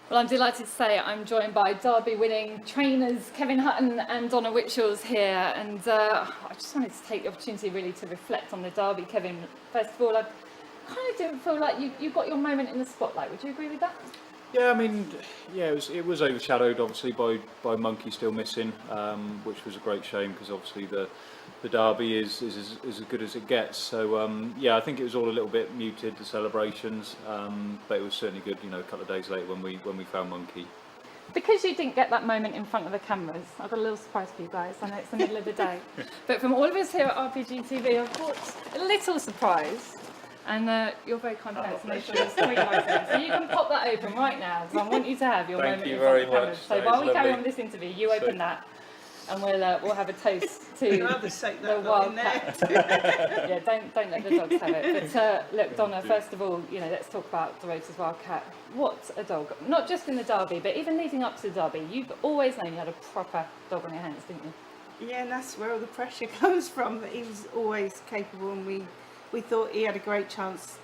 Well, I'm delighted to say I'm joined by Derby-winning trainers Kevin Hutton and Donna Witchalls here, and I just wanted to take the opportunity really to reflect on the Derby. Kevin, first of all, I kind of didn't feel like you got your moment in the spotlight. Would you agree with that? Yeah, I mean, yeah, it was overshadowed obviously by Monkey still missing, which was a great shame because obviously the Derby is as good as it gets. So yeah, I think it was all a little bit muted, the celebrations, but it was certainly good. You know, a couple of days later when we found Monkey. Because you didn't get that moment in front of the cameras, I've got a little surprise for you guys. I know it's the middle of the day, but from all of us here at RPG TV, I've got a little surprise. And you're very kind parents to make sure you're sweet like so you can pop that open right now. So I want you to have your moment in front of the cameras. So while we carry on this interview, you open that, and we'll have a toast to the Wildcat. Yeah, don't let the dogs have it. But look, Donna, first of all, you know, let's talk about Dorotas Wildcat. What a dog! Not just in the Derby, but even leading up to the Derby, you've always known you had a proper dog on your hands, didn't you? Yeah, and that's where all the pressure comes from. He was always capable, and we thought he had a great chance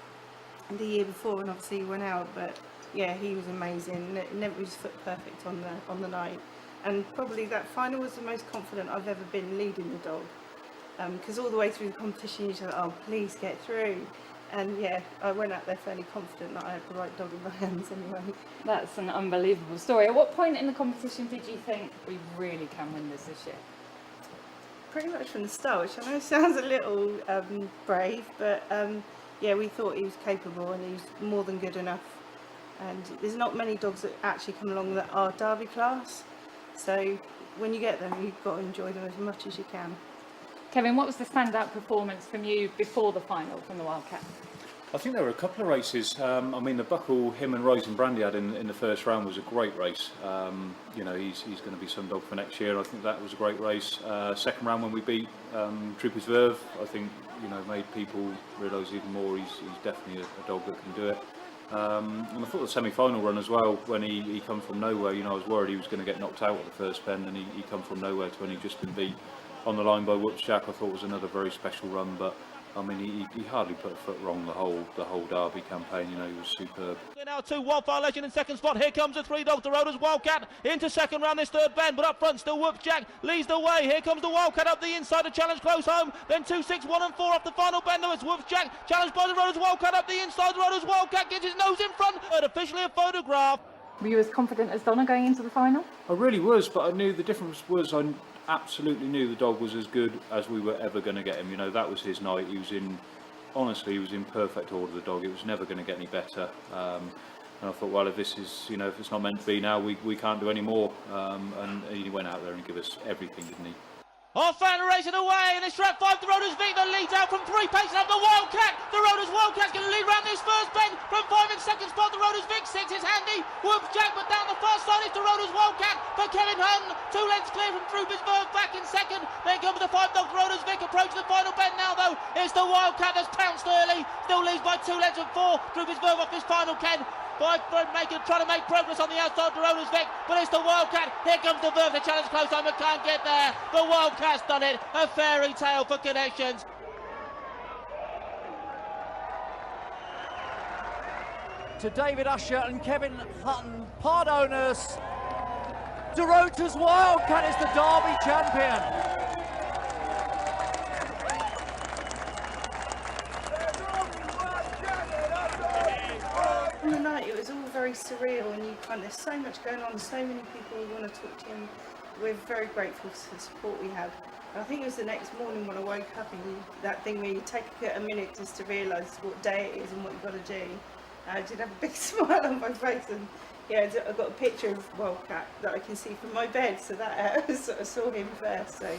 the year before, and obviously he went out. But yeah, he was amazing. Never was foot perfect on the night, and probably that final was the most confident I've ever been leading the dog. Because all the way through the competition, you said, "Oh, please get through." And yeah, I went out there fairly confident that I had the right dog in my hands anyway. That's an unbelievable story. At what point in the competition did you think we really can win this year? Pretty much from the start, which I know sounds a little brave, but yeah, we thought he was capable and he was more than good enough. And there's not many dogs that actually come along that are Derby class, so when you get them, you've got to enjoy them as much as you can. Kevin, what was the standout performance from you before the final from the Wildcat? I think there were a couple of races. I mean, the buckle him and Rose and Brandy had in the first round was a great race. You know, he's going to be some dog for next year. I think that was a great race. Second round when we beat Troopers Verve, I think, you know, made people realise even more he's definitely a dog that can do it. And I thought the semi-final run as well, when he come from nowhere. You know, I was worried he was going to get knocked out at the first bend, and he come from nowhere to when he'd just been beat on the line by Witchalls. I thought was another very special run, but I mean, he hardly put a foot wrong the whole Derby campaign. You know, he was superb. Now two Wildfire Legend in second spot. Here comes the three dog, Dorotas Wildcat into second round this third bend, but up front still Witchalls leads the way. Here comes the Wildcat up the inside, the challenge close home. Then 2, 6, 1 and 4 off the final bend. Though it's Witchalls challenged by the Dorotas Wildcat up the inside. Dorotas Wildcat gets his nose in front. But officially a photograph. Were you as confident as Donna going into the final? I really was, but I knew the difference was I absolutely knew the dog was as good as we were ever going to get him. You know, that was his night. Honestly, he was in perfect order, the dog. It was never going to get any better. And I thought, well, if this is, you know, if it's not meant to be now, we can't do any more. And he went out there and gave us everything, didn't he? Off and racing away, and it's track 5, Dorotas Vic that leads out from 3 paces up the Wildcat. Dorotas Wildcat's going to lead round this first bend from 5 in second spot. Dorotas Vic 6 is handy. Witchalls, but down the far side is Dorotas Wildcat for Kevin Hutton. 2 lengths clear from Troopers Verve back in second. Then comes the 5 dog Dorotas Vic approaching the final bend now though. It's the Wildcat that's pounced early. Still leads by 2 lengths and 4. Troopers Verve off his final Ken. Trying to make progress on the outside, Dorotas Vic, but it's the Wildcat. Here comes the Verve, the challenge close home, but can't get there. The Wildcat's done it. A fairy tale for connections. To David Usher and Kevin Hutton, part owners, Dorotas Wildcat is the Derby champion. On the night, it was all very surreal, and there's so much going on, so many people who want to talk to him. We're very grateful for the support we have. And I think it was the next morning when I woke up, and that thing where you take a minute just to realise what day it is and what you've got to do. I did have a big smile on my face, and yeah, I've got a picture of Wildcat that I can see from my bed, so that I sort of saw him first. So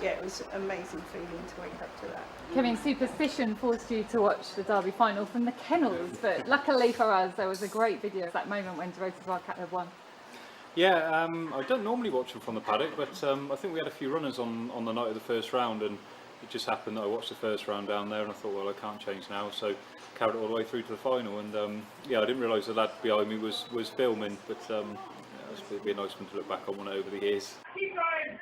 yeah, it was an amazing feeling to wake up to that. Kevin, superstition forced you to watch the Derby final from the kennels, but luckily for us, there was a great video of that moment when Dorotas Wildcat had won. Yeah, I don't normally watch them from the paddock, but I think we had a few runners on the night of the first round, and it just happened that I watched the first round down there, and I thought, well, I can't change now, so carried it all the way through to the final. And yeah, I didn't realise the lad behind me was filming, but yeah, it'd be a nice one to look back on one over the years. Keep going!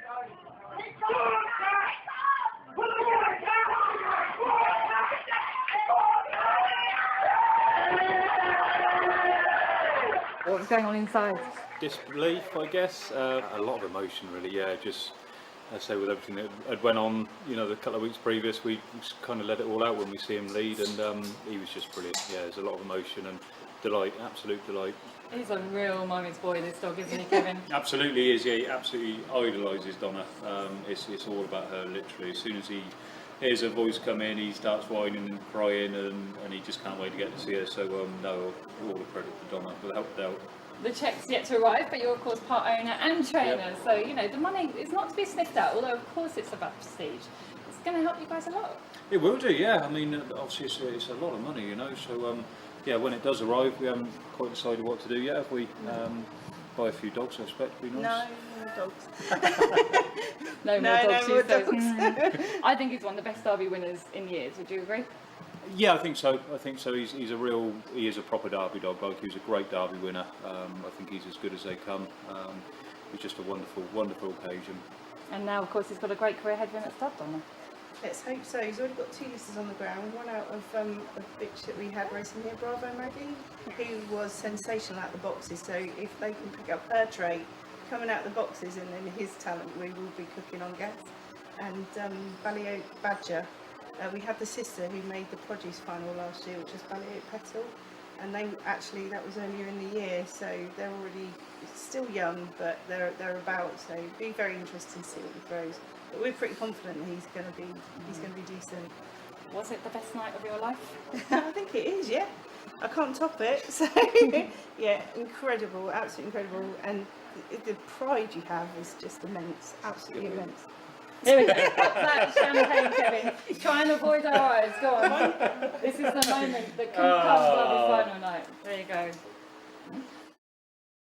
What was going on inside? Disbelief, I guess. A lot of emotion, really. Yeah, just I say with everything that had went on, you know, the couple of weeks previous, we just kind of let it all out when we see him lead, and he was just brilliant. Yeah, there's a lot of emotion and delight, absolute delight. He's a real mommy's boy, this dog, isn't he, Kevin? Absolutely is. Yeah, he absolutely idolises Donna. It's all about her, literally. As soon as he hears her voice come in, he starts whining and crying, and he just can't wait to get to see her. So no, all the credit to Donna, without doubt. The cheque's yet to arrive, but you're of course part owner and trainer, Yep. so you know the money is not to be sniffed at, although of course it's about prestige. It's going to help you guys a lot. It will do, yeah. I mean, obviously it's a lot of money, you know. So yeah, when it does arrive, we haven't quite decided what to do yet. If we buy a few dogs, I expect would be nice. No more dogs. No more No, dogs. no more she says. dogs. I think he's one of the best Derby winners in years. Would you agree? Yeah, I think so. He is a proper Derby dog. Like, he was a great Derby winner. I think he's as good as they come. It was just a wonderful occasion. And now, of course, he's got a great career ahead of him at stud, Donna. Let's hope so. He's already got 2 listers on the ground. One out of a bitch that we had racing here, Bravo Maggie, who was sensational at the boxes. So if they can pick up her trait coming out the boxes and then his talent, we will be cooking on gas. And Ballyoak Badger, we had the sister who made the produce final last year, which was Ballyoak Petal. And that was earlier in the year, so they're already still young, but they're about. So it'd be very interesting to see what he throws. But we're pretty confident that he's going to be decent. Was it the best night of your life? I think it is, yeah. I can't top it. So yeah, incredible, absolutely incredible, and the pride you have is just immense, absolutely immense. Here we go. Pop that champagne, Kevin. Try and avoid our eyes. Go on. This is the moment that could come Derby final night. There you go.